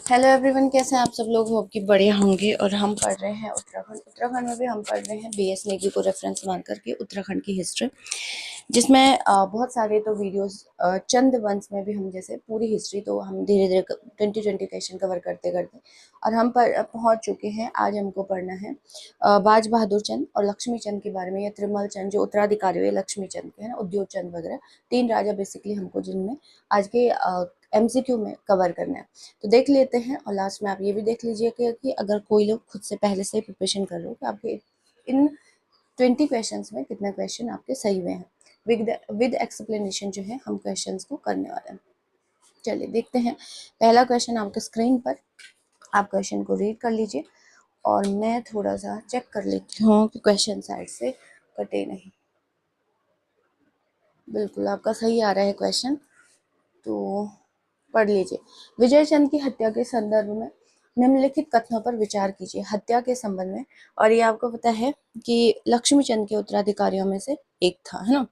Hello everyone, कैसे हैं आप सब लोग। होप कि बढ़िया होंगे। और हम पढ़ रहे हैं उत्तराखंड में भी हम पढ़ रहे हैं बीएस नेगी को रेफरेंस मान करके उत्तराखंड की हिस्ट्री, जिसमें बहुत सारे तो वीडियोस चंद वंश में भी हम जैसे पूरी हिस्ट्री तो हम धीरे धीरे 20 क्वेश्चन कवर करते करते और हम पर पहुंच चुके हैं। आज हमको पढ़ना है बाज बहादुर चंद और लक्ष्मी चंद के बारे में, या त्रिमल चंद जो उत्तराधिकारी हुए लक्ष्मी चंद के, है ना, उद्योग चंद वगैरह। तीन राजा बेसिकली हमको जिनमें आज के एमसीक्यू में कवर करना है, तो देख लेते हैं। और लास्ट में आप ये भी देख लीजिए कि अगर कोई लोग खुद से पहले से प्रिपरेशन कर रहे हो कि आपके इन 20 क्वेश्चंस में कितने क्वेश्चन आपके सही हुए हैं, विद एक्सप्लेनेशन जो है हम क्वेश्चंस को करने वाले हैं। चलिए देखते हैं। पहला क्वेश्चन आपके स्क्रीन पर, आप क्वेश्चन को रीड कर लीजिए और मैं थोड़ा सा चेक कर लेती हूँ कि क्वेश्चन साइड से कटे नहीं। बिल्कुल आपका सही आ रहा है क्वेश्चन, तो पढ़ लीजिए। विजय चंद की हत्या के संदर्भ में निम्नलिखित कथनों पर विचार कीजिए। हत्या के संबंध में, और ये आपको पता है कि लक्ष्मी चंद के उत्तराधिकारियों में से एक था, है ना।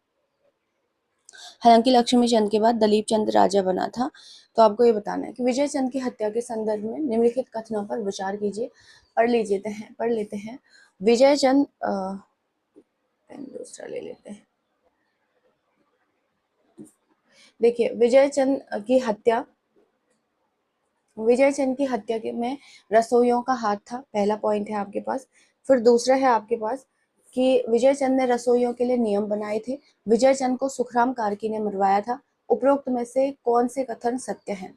हालांकि लक्ष्मी चंद के बाद दलीप चंद राजा बना था। तो आपको ये बताना है कि विजय चंद की हत्या के संदर्भ में निम्नलिखित कथनों पर विचार कीजिए। पढ़ लेते हैं। विजय चंद दूसरा ले लेते हैं। देखिए, विजय चंद की हत्या के में रसोइयों का हाथ था, पहला पॉइंट है आपके पास। फिर दूसरा है आपके पास कि विजय चंद ने रसोइयों के लिए नियम बनाए थे। विजय चंद को सुखराम कार्की ने मरवाया था। उपरोक्त में से कौन से कथन सत्य हैं।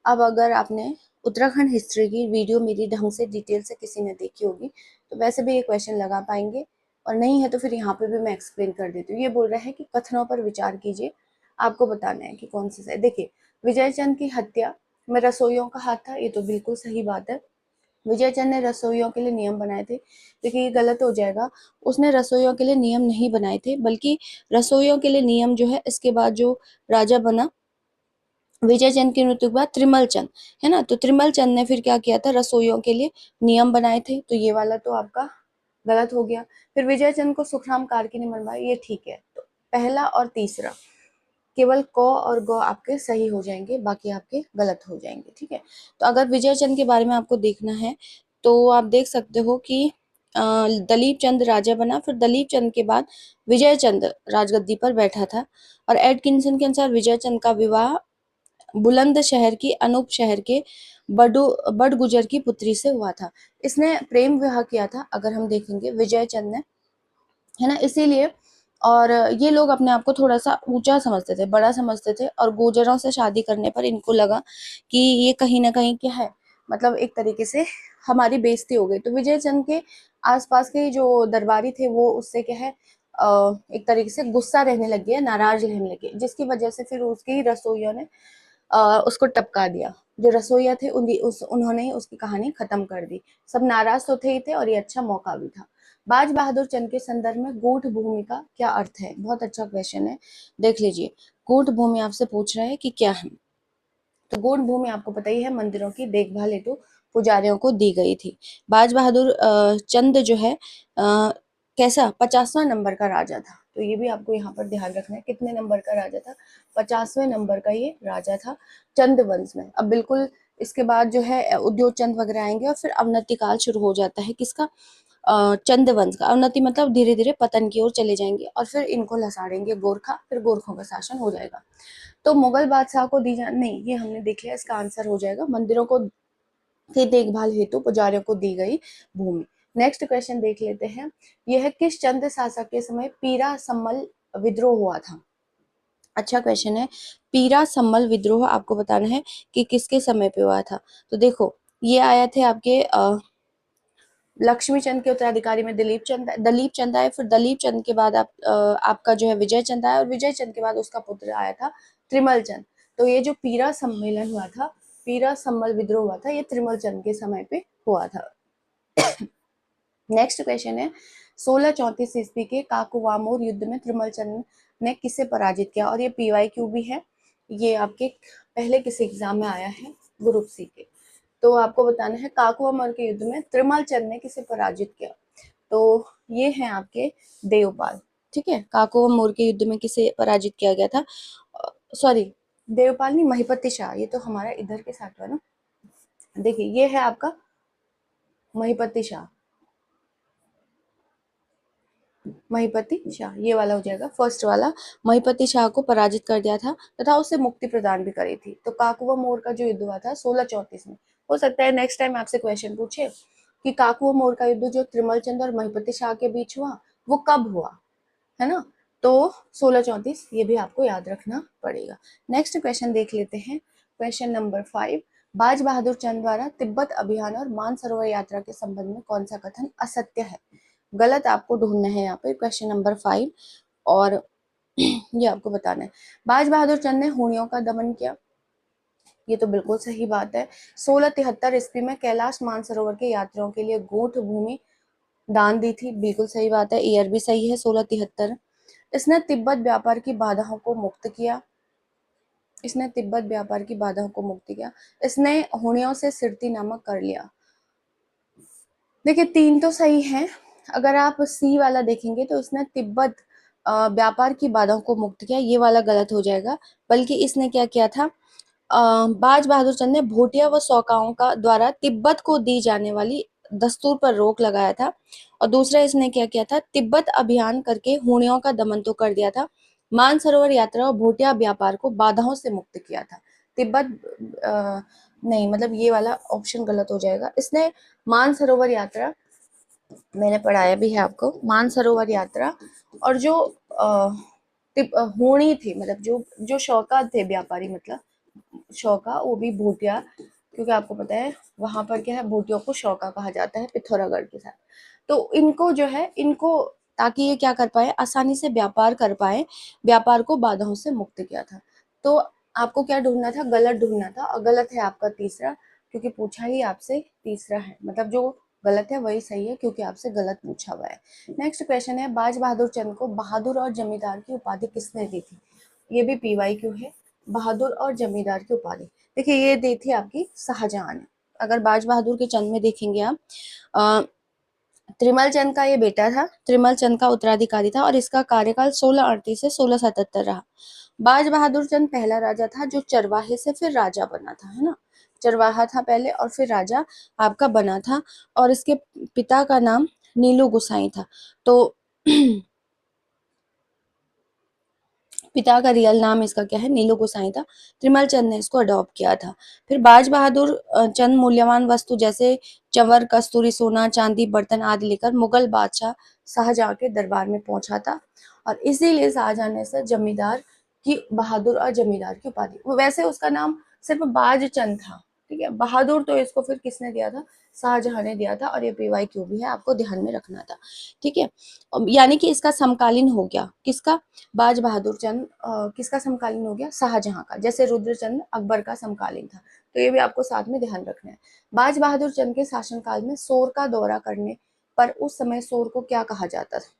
अब अगर आपने उत्तराखंड हिस्ट्री की वीडियो मेरी ढंग से डिटेल से किसी ने देखी होगी तो वैसे भी ये क्वेश्चन लगा पाएंगे, और नहीं है तो फिर यहाँ पे भी मैं एक्सप्लेन कर देती हूँ। ये बोल रहा है कि कथनों पर विचार कीजिए, आपको बताना है कि कौन सा है। देखिए, विजय चंद की हत्या में रसोइयों का हाथ था, ये तो बिल्कुल सही बात है। विजय चंद ने रसोइयों के लिए नियम बनाए थे, देखिए ये गलत हो जाएगा। उसने रसोइयों के लिए नियम नहीं बनाए थे, बल्कि रसोइयों के लिए नियम जो है इसके बाद जो राजा बना विजय चंद की मृत्यु के बाद त्रिमल चंद, है ना। तो त्रिमल चंद ने फिर क्या किया था, रसोइयों के लिए नियम बनाए थे। तो ये वाला तो आपका गलत हो गया। फिर विजय चंद को सुखराम कार्की ने मरवाया, ये ठीक है। तो पहला और तीसरा केवल क और ग आपके सही हो जाएंगे, बाकी आपके गलत हो जाएंगे, ठीक है। तो अगर विजय चंद के बारे में आपको देखना है तो आप देख सकते हो कि दलीप चंद राजा बना, फिर दलीप चंद के बाद विजय चंद राजगद्दी पर बैठा था। और एडकिंसन के अनुसार विजय चंद का विवाह बुलंदशहर की अनूप शहर के बड़गुजर की पुत्री से हुआ था। इसने प्रेम विवाह किया था, अगर हम देखेंगे विजय चंद ने, है ना, इसीलिए। और ये लोग अपने आप को थोड़ा सा ऊंचा समझते थे, बड़ा समझते थे, और गुर्जरों से शादी करने पर इनको लगा कि ये कहीं ना कहीं क्या है, मतलब एक तरीके से हमारी बेइज्जती हो गई। तो विजय चंद के आसपास के जो दरबारी थे वो उससे क्या है, एक तरीके से गुस्सा रहने लगे, नाराज रहने लगे, जिसकी वजह से फिर उसकी रसोइयों ने उसको टपका दिया। जो रसोइया थे उन्होंने ही उसकी कहानी खत्म कर दी। सब नाराज तो थे ही थे, और ये अच्छा मौका भी था। बाज बहादुर चंद के संदर्भ में गूढ़ भूमि का क्या अर्थ है। बहुत अच्छा क्वेश्चन है, देख लीजिए। गूढ़ भूमि आपसे पूछ रहा है कि क्या है। तो गूढ़ भूमि आपको पता ही है, मंदिरों की देखभाल हेतु पुजारियों को दी गई थी। बाज बहादुर चंद जो है कैसा 50वां नंबर का राजा था। तो ये भी आपको यहाँ पर ध्यान रखना है, कितने नंबर का राजा था, 50वें नंबर का ये राजा था चंद वंश में। अब बिल्कुल इसके बाद जो है उद्योग चंद वगैरह आएंगे, और फिर अवनति काल शुरू हो जाता है किसका, चंद वंश का। अवनति मतलब धीरे धीरे पतन की ओर चले जाएंगे, और फिर इनको लसाड़ेंगे गोरखा, फिर गोरखों का शासन हो जाएगा। तो मुगल बादशाह को दी जा नहीं, ये हमने देख लिया, इसका आंसर हो जाएगा मंदिरों को की देखभाल हेतु पुजारियों को दी गई भूमि। नेक्स्ट क्वेश्चन देख लेते हैं। यह किस चंद शासक के समय पीरा सम्मल विद्रोह हुआ था। अच्छा क्वेश्चन है। पीरा सम्मल विद्रोह आपको बताना है कि किसके समय पे हुआ था। तो देखो, ये आया थे आपके लक्ष्मी चंद के उत्तराधिकारी में दलीप चंद आए। फिर दलीप चंद के बाद आपका जो है विजय चंद आया, और विजय चंद के बाद उसका पुत्र आया था त्रिमल चंद। तो ये जो पीरा सम्मेलन हुआ था, पीरा सम्मल विद्रोह हुआ था, ये त्रिमल चंद के समय पे हुआ था। नेक्स्ट क्वेश्चन है, 1634 ईस्वी के काकुवामोर युद्ध में त्रिमल चंद ने किसे पराजित किया। और ये PYQ भी है, ये आपके पहले किसी एग्जाम में आया है ग्रुप सी के। तो आपको बताना है काकुवामोर के युद्ध में त्रिमल चंद ने किसे पराजित किया। तो ये है आपके देवपाल, ठीक है। काकुवामोर के युद्ध में किसे पराजित किया गया था, सॉरी देवपाल नहीं, महिपति शाह, ये तो हमारा इधर के साथ हुआ ना। देखिए ये है आपका महिपति शाह, महिपति शाह, ये वाला हो जाएगा फर्स्ट वाला। महिपति शाह को पराजित कर दिया था तथा उसे मुक्ति प्रदान भी करी थी। तो काकुआ मोर का जो युद्ध हुआ था 1634 में। हो सकता है नेक्स्ट टाइम आपसे क्वेश्चन पूछे कि काकुआ मोर का युद्ध जो त्रिमलचंद और महिपति शाह के बीच हुआ वो कब हुआ, है ना। तो 1634 ये भी आपको याद रखना पड़ेगा। नेक्स्ट क्वेश्चन देख लेते हैं, क्वेश्चन नंबर 5। बाज बहादुर चंद द्वारा तिब्बत अभियान और मानसरोवर यात्रा के संबंध में कौन सा कथन असत्य है? गलत आपको ढूंढना है यहाँ पे, क्वेश्चन नंबर 5, और ये आपको बताना है। बाज बहादुर चंद ने हूणियों का दमन किया, ये तो बिल्कुल सही बात है। 1673 ईस्वी में कैलाश मानसरोवर के यात्रियों के लिए गोठ भूमि दान दी थी, बिल्कुल सही बात है, ईयर भी सही है 1673। इसने तिब्बत व्यापार की बाधाओं को मुक्त किया, इसने तिब्बत व्यापार की बाधाओं को मुक्त किया। इसने हूणियों से सिरती नामक कर लिया। देखिए तीन तो सही है, अगर आप सी वाला देखेंगे तो इसने तिब्बत व्यापार की बाधाओं को मुक्त किया, ये वाला गलत हो जाएगा। बल्कि इसने क्या किया था, बाज बहादुर चंद ने भोटिया व सौकाओं का द्वारा तिब्बत को दी जाने वाली दस्तूर पर रोक लगाया था। और दूसरा इसने क्या किया था, तिब्बत अभियान करके हूणियों का दमन तो कर दिया था, मानसरोवर यात्रा और भोटिया व्यापार को बाधाओं से मुक्त किया था। तिब्बत नहीं, मतलब ये वाला ऑप्शन गलत हो जाएगा। इसने मानसरोवर यात्रा, मैंने पढ़ाया भी है आपको, मानसरोवर यात्रा और जो हूणी थी, मतलब जो शौका थे व्यापारी, मतलब शौका वो भी भूटिया, क्योंकि आपको पता है वहां पर क्या है, भूटियों को शौका कहा जाता है पिथौरागढ़ के साथ। तो इनको जो है, इनको ताकि ये क्या कर पाए, आसानी से व्यापार कर पाए, व्यापार को बाधाओं से मुक्त किया था। तो आपको क्या ढूंढना था, गलत ढूंढना था, और गलत है आपका तीसरा, क्योंकि पूछा ही आपसे तीसरा है, मतलब जो गलत है वही सही है, क्योंकि आपसे गलत पूछा हुआ है। नेक्स्ट क्वेश्चन है, बाज बहादुर चंद को बहादुर और जमींदार की उपाधि किसने दी थी? ये भी PYQ है, बहादुर और जमींदार की उपाधि। देखिए ये दी थी आपकी शाहजहां ने। अगर बाज बहादुर के चंद में देखेंगे आप, त्रिमल चंद का ये बेटा था, त्रिमल चंद का उत्तराधिकारी था, और इसका कार्यकाल 1638 से 1677 रहा। बाज बहादुर चंद पहला राजा था जो चरवाहे से फिर राजा बना था, है ना। चरवाहा था पहले और फिर राजा आपका बना था। और इसके पिता का नाम नीलू गुसाई था। तो पिता का रियल नाम इसका क्या है, नीलू गोसाई था। त्रिमल चंद ने इसको अडॉप्ट किया था। फिर बाज बहादुर चंद मूल्यवान वस्तु जैसे चंवर, कस्तूरी, सोना, चांदी, बर्तन आदि लेकर मुगल बादशाह शाहजहां के दरबार में पहुंचा था, और इसीलिए शाहजहां ने इसे जमींदार की, बहादुर और जमींदार की उपाधि, वैसे उसका नाम सिर्फ बाज चंद था, ठीक है। बहादुर तो इसको फिर किसने दिया था, शाहजहां ने दिया था, और ये PYQ भी है, आपको ध्यान में रखना था, ठीक है। यानी कि इसका समकालीन हो गया, किसका, बाज बहादुर चंद किसका समकालीन हो गया, शाहजहां का, जैसे रुद्रचंद अकबर का समकालीन था। तो ये भी आपको साथ में ध्यान रखना है। बाज बहादुर चंद के शासनकाल में सोर का दौरा करने पर उस समय सोर को क्या कहा जाता था,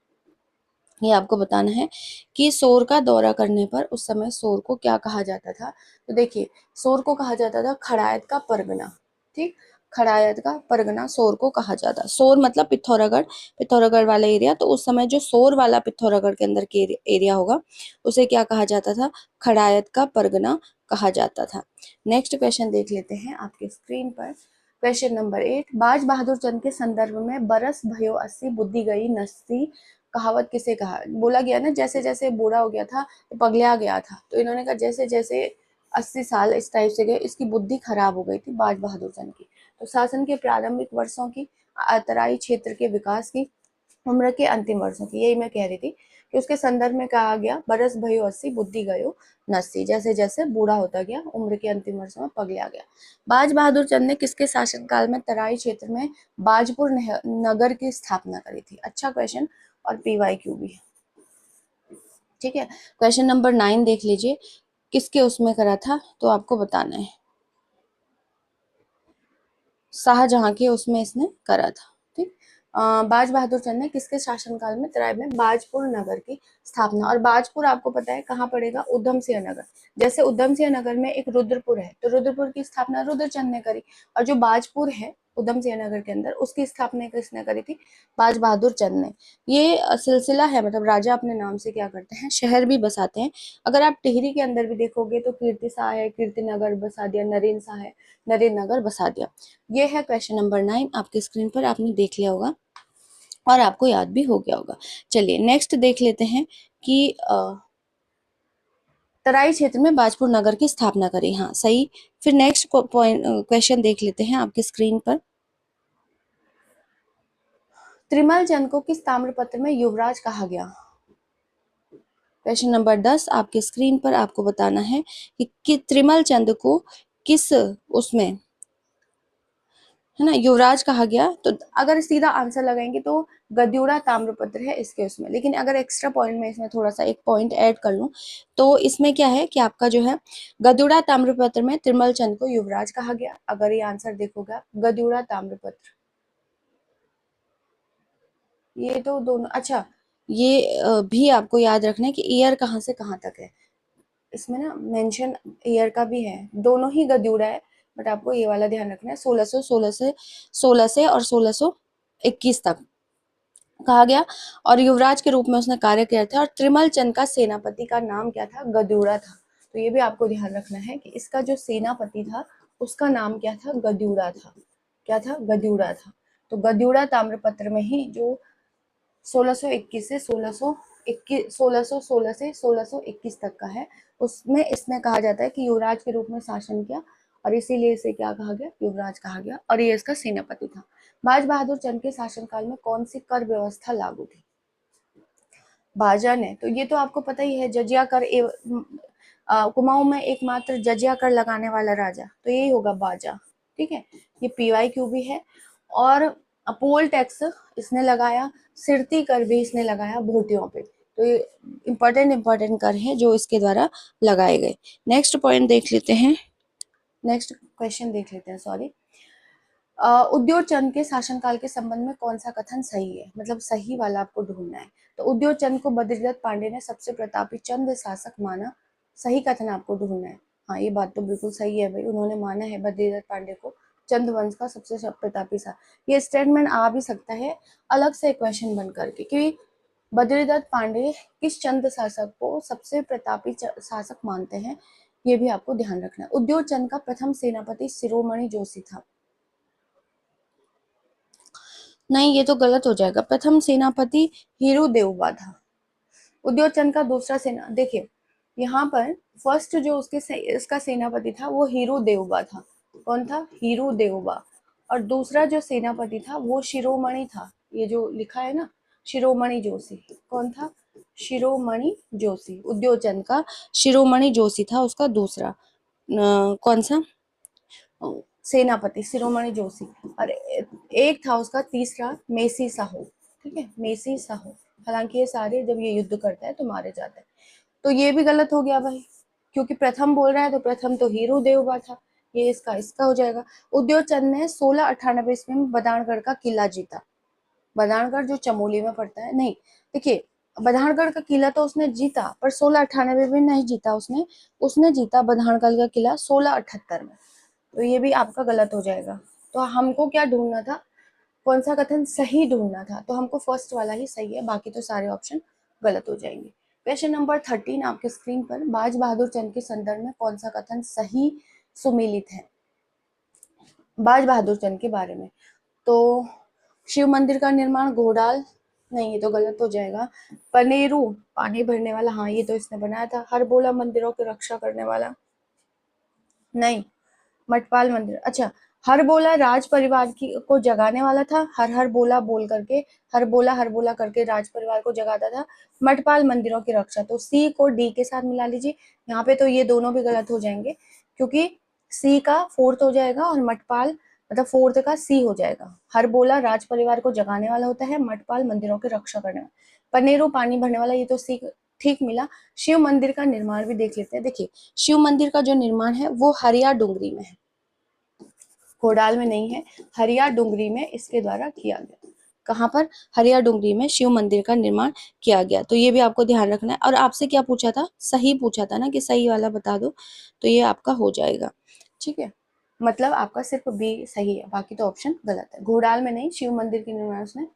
ये आपको बताना है कि सोर का दौरा करने पर उस समय सोर को क्या कहा जाता था। तो देखिए सोर को कहा जाता था खड़ायत का परगना, ठीक, खड़ायत का परगना सोर को कहा जाता। सोर मतलब पिथौरागढ़, पिथौरागढ़ वाला एरिया। तो उस समय जो सोर वाला पिथौरागढ़ के अंदर के एरिया होगा उसे क्या कहा जाता था, खड़ायत का परगना कहा जाता था। नेक्स्ट क्वेश्चन देख लेते हैं आपके स्क्रीन पर, क्वेश्चन नंबर 8। बाज बहादुर चंद के संदर्भ में बरस भयो 80 बुद्धि गई नस्ती कहावत किसे कहा? बोला गया ना, जैसे जैसे बूढ़ा हो गया था तो पगला गया था, तो इन्होंने कहा जैसे जैसे 80 साल इस टाइप से गए, इसकी बुद्धि खराब हो गई थी बाज बहादुर चंद की। तो शासन के प्रारंभिक वर्षों की, तराई क्षेत्र के विकास की, उम्र के अंतिम वर्षों की, यही मैं कह रही थी कि उसके संदर्भ में कहा गया बरस भयो 80 बुद्धि गयो नस्सी, जैसे जैसे बूढ़ा होता गया उम्र के अंतिम वर्षों में पगला गया। बाज बहादुर चंद ने किसके शासनकाल में तराई क्षेत्र में बाजपुर नगर की स्थापना करी थी? अच्छा क्वेश्चन, और PYQ भी है, ठीक है। क्वेश्चन नंबर 9 देख लीजिए, किसके उसमें करा था, तो आपको बताना है, शाहजहां के उसमें इसने करा था, ठीक। बाज बहादुर चंद ने किसके शासनकाल में तराई में बाजपुर नगर की स्थापना, और बाजपुर आपको पता है कहाँ पड़ेगा, उधम सिंह नगर। जैसे उधम सिंह नगर में एक रुद्रपुर है, तो रुद्रपुर की स्थापना रुद्रचंद ने करी, और जो बाजपुर है उधम सिंह नगर के अंदर, उसकी स्थापना किसने करी थी? बाज बहादुर चंद ने। ये सिलसिला है, मतलब राजा अपने नाम से क्या करते हैं, शहर भी बसाते हैं। अगर आप टिहरी के अंदर भी देखोगे तो कीर्ति शाह है, कीर्ति नगर बसा दिया, नरेन शाह है, नरेन नगर बसा दिया। ये है क्वेश्चन नंबर 9 आपके स्क्रीन पर, आपने देख लिया होगा और आपको याद भी हो गया होगा। चलिए नेक्स्ट देख लेते हैं कि तराई क्षेत्र में बाजपुर नगर की स्थापना करी। हाँ सही। फिर नेक्स्ट क्वेश्चन देख लेते हैं आपके स्क्रीन पर। त्रिमल चंद को किस ताम्रपत्र में युवराज कहा गया? क्वेश्चन नंबर 10 आपके स्क्रीन पर, आपको बताना है कि त्रिमल चंद को किस उसमें, है ना, युवराज कहा गया। तो अगर सीधा आंसर लगाएंगे तो गद्युड़ा ताम्रपत्र है इसके उसमें, लेकिन अगर एक्स्ट्रा पॉइंट में इसमें थोड़ा सा एक पॉइंट ऐड कर लूं तो इसमें क्या है कि आपका जो है गद्युड़ा ताम्रपत्र में त्रिमल चंद को युवराज कहा गया। अगर ये आंसर देखोगे गद्युड़ा ताम्रपत्र, ये तो दोनों, अच्छा ये भी आपको याद रखना है कि ईयर कहाँ से कहाँ तक है, इसमें ना मेंशन ईयर का भी है, दोनों ही गद्युड़ा है, बट आपको ये वाला ध्यान रखना है 1616 से और 1621 तक कहा गया, और युवराज के रूप में उसने कार्य किया था, और त्रिमल चंद का सेनापति का नाम क्या था? गद्युड़ा था। तो ये भी आपको ध्यान रखना है कि इसका जो सेनापति था उसका नाम क्या था? गद्युड़ा था। क्या था? गद्युड़ा था। तो गद्युड़ा ताम्रपत्र में ही जो 1621 से 1616 से 1621 तक का है, उसमें इसमें कहा जाता है कि युवराज के रूप में शासन किया, और इसीलिए इसे क्या कहा गया? युवराज कहा गया, और ये इसका सेनापति था। बाज बहादुर चंद के शासनकाल में कौन सी कर व्यवस्था लागू थी? बाजा ने, तो ये तो आपको पता ही है, जजिया कर कुमाऊं में एकमात्र जजिया कर लगाने वाला राजा, तो यही होगा बाजा। ठीक है, ये PYQ भी है। और अपोल टैक्स इसने लगाया, सिरती कर भी इसने लगाया भोटियों पे। तो ये इंपॉर्टेंट कर है जो इसके द्वारा लगाए गए। नेक्स्ट पॉइंट देख लेते हैं, नेक्स्ट क्वेश्चन देख लेते हैं, सॉरी। उद्योग चंद के शासनकाल के संबंध में कौन सा कथन सही है? मतलब सही वाला आपको ढूंढना है। तो उद्योग चंद को बद्रीदत्त पांडे ने सबसे प्रतापी चंद शासक माना, सही कथन आपको ढूंढना है। हाँ ये बात तो बिल्कुल सही है भाई, उन्होंने माना है बद्रीदत्त पांडे को चंद वंश का सबसे प्रतापी सा। ये स्टेटमेंट आ भी सकता है अलग से क्वेश्चन बन करके, क्योंकि बद्रीदत्त पांडे किस चंद शासक को सबसे प्रतापी शासक मानते हैं, ये भी आपको ध्यान रखना है। उद्योग चंद का प्रथम सेनापति शिरोमणि जोशी था। नहीं ये तो गलत हो जाएगा, प्रथम सेनापति हीरू देवबा था। उद्योग चंद का दूसरा सेना, देखिए यहाँ पर फर्स्ट जो इसका सेनापति था वो हीरू देवबा था। कौन था? हीरू देवबा। और दूसरा जो सेनापति था वो शिरोमणि था, ये जो लिखा है ना शिरोमणि जोशी। कौन था? शिरोमणि जोशी। उद्योग चंद का शिरोमणि जोशी था उसका दूसरा कौन सा सेनापति, शिरोमणि जोशी। और एक था उसका तीसरा मेसी साहू। ठीक है, मेसी साहू। हालांकि ये सारे जब ये युद्ध करता है तो मारे जाते हैं। तो ये भी गलत हो गया भाई, क्योंकि प्रथम बोल रहा है तो प्रथम तो हीरू देवबा था, ये इसका हो जाएगा। उद्योग चंद ने 1698 ईस्वी में बदानगढ़ का किला जीता। बदानगढ़ जो चमोली में पड़ता है, नहीं देखिए बधानगढ़ का किला तो उसने जीता, पर 1698 में नहीं जीता उसने, उसने जीता बधानगढ़ का किला 1678 में। तो ये भी आपका गलत हो जाएगा। तो हमको क्या ढूंढना था? कौन सा कथन सही ढूंढना था, तो हमको फर्स्ट वाला ही सही है, बाकी तो सारे ऑप्शन गलत हो जाएंगे। क्वेश्चन नंबर 13 आपके स्क्रीन पर, बाज बहादुर चंद के संदर्भ में कौन सा कथन सही सुमेलित है बाज बहादुर चंद के बारे में? तो शिव मंदिर का निर्माण घोडाल, नहीं ये तो गलत हो जाएगा। पनेरू पानी भरने वाला, हाँ ये तो इसने बनाया था। हरबोला मंदिरों की रक्षा करने वाला, नहीं। मटपाल मंदिर, अच्छा हर बोला राज परिवार की को जगाने वाला था, हर हर बोला बोल करके, हर बोला करके राज परिवार को जगाता था। मटपाल मंदिरों की रक्षा, तो सी को डी के साथ मिला लीजिए। यहाँ पे तो ये दोनों भी गलत हो जाएंगे, क्योंकि सी का फोर्थ हो जाएगा और मटपाल मतलब फोर्थ का सी हो जाएगा। हर बोला राज परिवार को जगाने वाला होता है, मटपाल मंदिरों की रक्षा करने वाला। पनेरू पानी भरने वाला, ये तो सी ठीक मिला। शिव मंदिर का निर्माण भी देख लेते हैं। देखिए शिव मंदिर का जो निर्माण है वो हरिया डुंगरी में है, घोडाल में नहीं है, हरिया डुंगरी में इसके द्वारा किया गया। कहाँ पर? हरिया डुंगरी में शिव मंदिर का निर्माण किया गया। तो ये भी आपको ध्यान रखना है। और आपसे क्या पूछा था? सही पूछा था ना, कि सही वाला बता दो, तो ये आपका हो जाएगा। ठीक है, मतलब आपका सिर्फ बी सही है, बाकी तो ऑप्शन गलत है। घोड़ाल में नहीं, शिव मंदिर के निर्माण उसने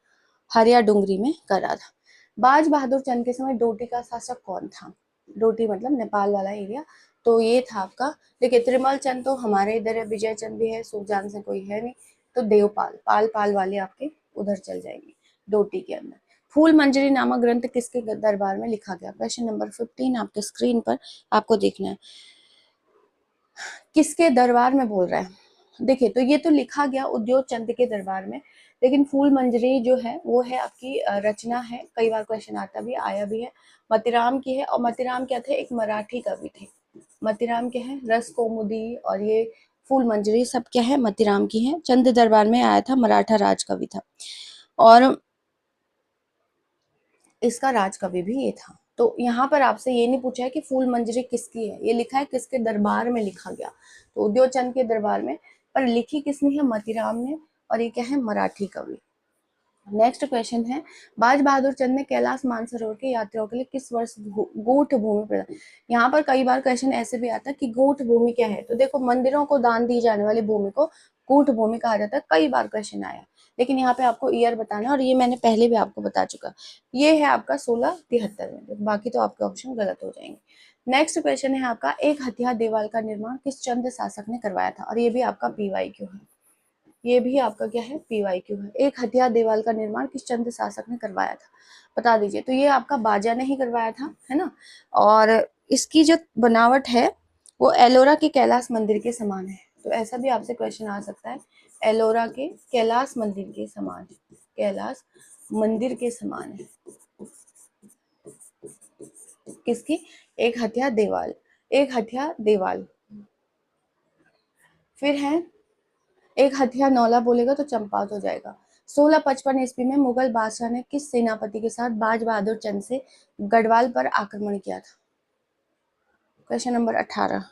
हरिया डुंगरी में करा था। बाज बहादुर चंद के समय डोटी का शासक कौन था? डोटी मतलब नेपाल वाला एरिया। तो ये था आपका, देखिए त्रिमल चंद तो हमारे इधर है, विजय चंद भी है, सुखजान से कोई है नहीं, तो देवपाल, पाल पाल वाले आपके उधर चल जाएंगे डोटी के अंदर। फूल मंजरी नामक ग्रंथ किसके दरबार में लिखा गया? क्वेश्चन नंबर 15 आपके स्क्रीन पर आपको देखना है, किसके दरबार में बोल रहा है। देखिए तो ये तो लिखा गया उद्योग चंद के दरबार में, लेकिन फूल मंजरी जो है वो है आपकी रचना है, कई बार क्वेश्चन आता भी आया भी है, मतीराम की है। और मतीराम क्या थे? एक मराठी कवि थे। मतीराम क्या है? रस कौमुदी और ये फूल मंजरी सब क्या है? मतीराम की है। चंद दरबार में आया था, मराठा राज कवि था, और इसका राज कवि भी ये था। तो यहाँ पर आपसे ये नहीं पूछा है कि फूल मंजरी किसकी है, ये लिखा है किसके दरबार में लिखा गया, तो उद्योग चंद के दरबार में, पर लिखी किसने है? मतीराम ने, और ये क्या है? मराठी कवि। नेक्स्ट क्वेश्चन है, बाज बहादुर चंद ने कैलाश मानसरोवर के यात्रियों के लिए किस वर्ष गूठ भूमि प्रदान? यहाँ पर कई बार क्वेश्चन ऐसे भी आता है कि गूठ भूमि क्या है, तो देखो मंदिरों को दान दी जाने वाली भूमि को गूठ भूमि कहा जाता है, कई बार क्वेश्चन आया, लेकिन यहाँ पे आपको ईयर बताना है, और ये मैंने पहले भी आपको बता चुका। ये है आपका 1673 में, बाकी तो आपके ऑप्शन गलत हो जाएंगे। नेक्स्ट क्वेश्चन है आपका, एक हथिया देवाल का निर्माण किस चंद शासक ने करवाया था? और ये भी आपका PYQ है, ये भी आपका क्या है? PYQ है। एक हथिया देवाल का निर्माण किस चंद शासक ने करवाया था? बता दीजिए। तो ये आपका बाजा ने ही करवाया था, है ना। और इसकी जो बनावट है वो एलोरा के कैलाश मंदिर के समान है, तो ऐसा भी आपसे क्वेश्चन आ सकता है, एलोरा के कैलाश मंदिर के समान है, कैलाश मंदिर के समान है किसकी? एक हथिया देवाल, एक हथिया देवाल। फिर है एक हथिया नौला बोलेगा तो चंपावत हो जाएगा। 1655 ईस्वी में मुगल बादशाह ने किस सेनापति के साथ बाज बहादुर चंद से गढ़वाल पर आक्रमण किया था? Question number 18।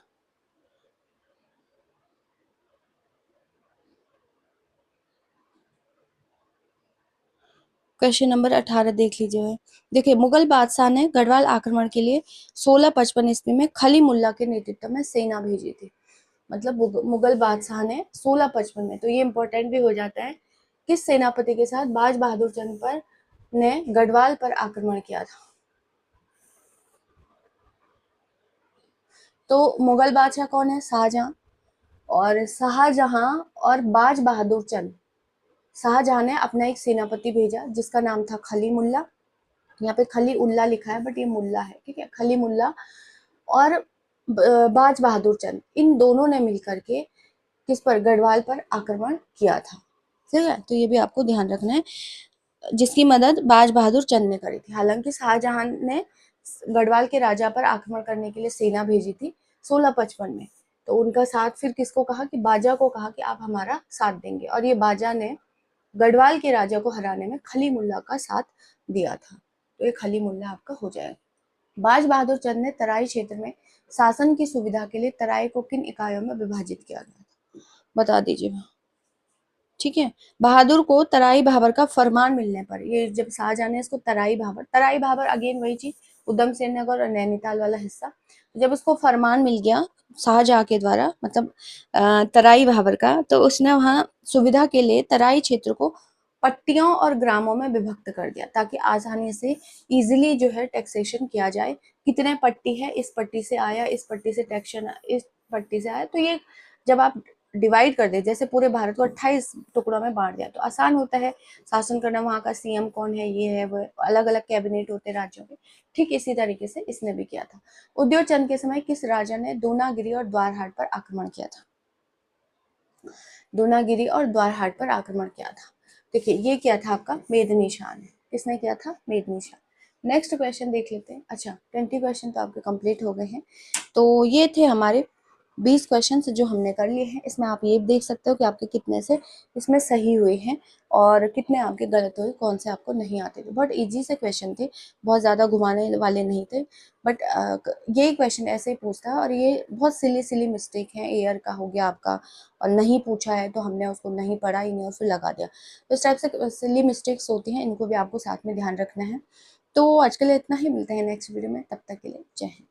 क्वेश्चन नंबर 18 देख लीजिए। देखिए मुगल बादशाह ने गढ़वाल आक्रमण के लिए 1655 ईस्वी में खलीमुल्ला के नेतृत्व में सेना भेजी थी। मतलब मुगल बादशाह ने 1655 में, तो ये इंपॉर्टेंट भी हो जाता है, किस सेनापति के साथ बाज बहादुर चंद पर ने गढ़वाल पर आक्रमण किया था? तो मुगल बादशाह कौन है? शाहजहां। और शाहजहां और बाज बहादुर चंद, शाहजहां ने अपना एक सेनापति भेजा जिसका नाम था खलीमुल्ला, यहाँ पे खली उल्ला लिखा है बट ये मुल्ला है, ठीक है, खलीमुल्ला। और बाज बहादुर चंद, इन दोनों ने मिलकर के किस पर? गढ़वाल पर आक्रमण किया था, ठीक है। तो ये भी आपको ध्यान रखना है, जिसकी मदद बाज बहादुर चंद ने करी थी। हालांकि शाहजहां ने गढ़वाल के राजा पर आक्रमण करने के लिए सेना भेजी थी 1655 में, तो उनका साथ फिर किसको कहा? कि बाजा को कहा कि आप हमारा साथ देंगे, और ये बाजा ने गढ़वाल के राजा को हराने में खलीमुल्ला का साथ दिया था, तो ये खलीमुल्ला आपका हो जाएगा। बाज बहादुर चंद ने तराई क्षेत्र में शासन की सुविधा के लिए तराई को किन इकाइयों में विभाजित किया गया था? बता दीजिए। ठीक है, बहादुर को तराई भाबर का फरमान मिलने पर, ये जब शाहजहां ने इसको तराई भाबर अगेन वही चीज, उधम सिंह नगर और नैनीताल वाला हिस्सा, जब उसको फरमान मिल गया शाहजहां के द्वारा, मतलब तराई भाबर का, तो उसने वहां सुविधा के लिए तराई क्षेत्र को पट्टियों और ग्रामों में विभक्त कर दिया, ताकि आसानी से इजिली जो है टैक्सेशन किया जाए। कितने पट्टी है? इस पट्टी से आया, इस पट्टी से टैक्सेशन, इस पट्टी से आया, तो ये जब आप डिवाइड कर दे, जैसे पूरे भारत को 28 टुकड़ों में बांट दिया, तो आसान होता है शासन करना। वहाँ का CM कौन है, ये है, वो अलग अलग कैबिनेट होते हैं राज्यों के, ठीक इसी तरीके से इसने भी किया था। उदय चंद के समय किस राजा ने दूनागिरी और द्वारहाट पर आक्रमण किया था? दूनागिरी और द्वारहाट पर आक्रमण किया था, देखिए ये क्या था आपका? मेदिनी शाह ने। किसने किया था? मेदिनी शाह। नेक्स्ट क्वेश्चन देख लेते हैं। अच्छा 20 क्वेश्चन तो आपके कंप्लीट हो गए हैं, तो ये थे हमारे 20 क्वेश्चन जो हमने कर लिए हैं। इसमें आप ये देख सकते हो कि आपके कितने से इसमें सही हुए हैं और कितने आपके गलत हुए, कौन से आपको नहीं आते थे। बहुत इजी से क्वेश्चन थे, बहुत ज़्यादा घुमाने वाले नहीं थे, बट ये क्वेश्चन ऐसे ही पूछता है, और ये बहुत सिली सिली मिस्टेक है। एयर का हो गया आपका, और नहीं पूछा है तो हमने उसको नहीं पढ़ा ही नहीं और फिर लगा दिया, तो इस टाइप से सिली मिस्टेक्स होती हैं, इनको भी आपको साथ में ध्यान रखना है। तो आज के लिए इतना ही, मिलते हैं नेक्स्ट वीडियो में, तब तक के लिए जय हिंद।